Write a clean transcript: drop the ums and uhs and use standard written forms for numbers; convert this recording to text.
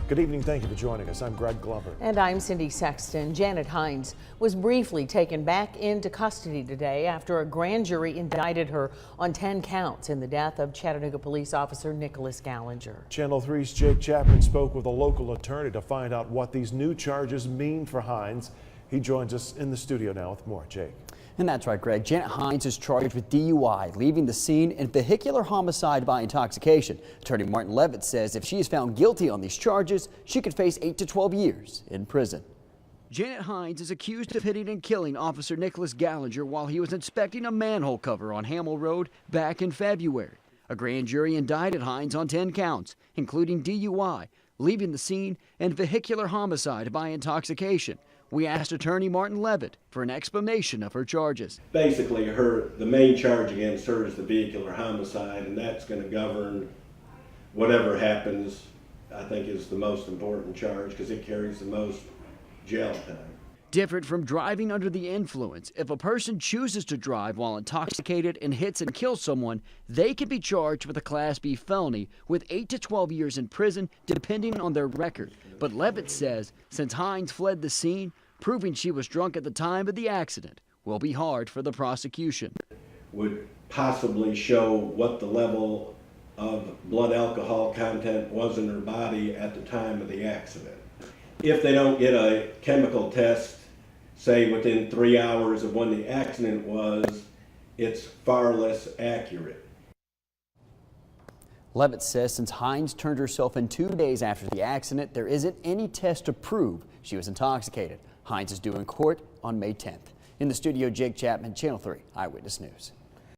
Good evening. Thank you for joining us. I'm Greg Glover. And I'm Cindy Sexton. Janet Hines was briefly taken back into custody today after a grand jury indicted her on 10 counts in the death of Chattanooga police officer Nicholas Gallinger. Channel 3's Jake Chapman spoke with a local attorney to find out what these new charges mean for Hines. He joins us in the studio now with more. Jake. And that's right, Greg. Janet Hines is charged with DUI, leaving the scene, and vehicular homicide by intoxication. Attorney Martin Levitt says if she is found guilty on these charges, she could face 8 to 12 years in prison. Janet Hines is accused of hitting and killing Officer Nicholas Gallinger while he was inspecting a manhole cover on Hamill Road back in February. A grand jury indicted Hines on 10 counts, including DUI, leaving the scene, and vehicular homicide by intoxication. We asked attorney Martin Levitt for an explanation of her charges. Basically, the main charge against her is the vehicular homicide, and that's going to govern whatever happens. I think is the most important charge because it carries the most jail time. Different from driving under the influence, if a person chooses to drive while intoxicated and hits and kills someone, they can be charged with a Class B felony with 8 to 12 years in prison, depending on their record. But Levitt says since Hines fled the scene, proving she was drunk at the time of the accident will be hard for the prosecution. Would possibly show what the level of blood alcohol content was in her body at the time of the accident. If they don't get a chemical test, say within 3 hours of when the accident was, it's far less accurate. Levitt says since Hines turned herself in 2 days after the accident, there isn't any test to prove she was intoxicated. Hines is due in court on May 10th. In the studio, Jake Chapman, Channel 3 Eyewitness News.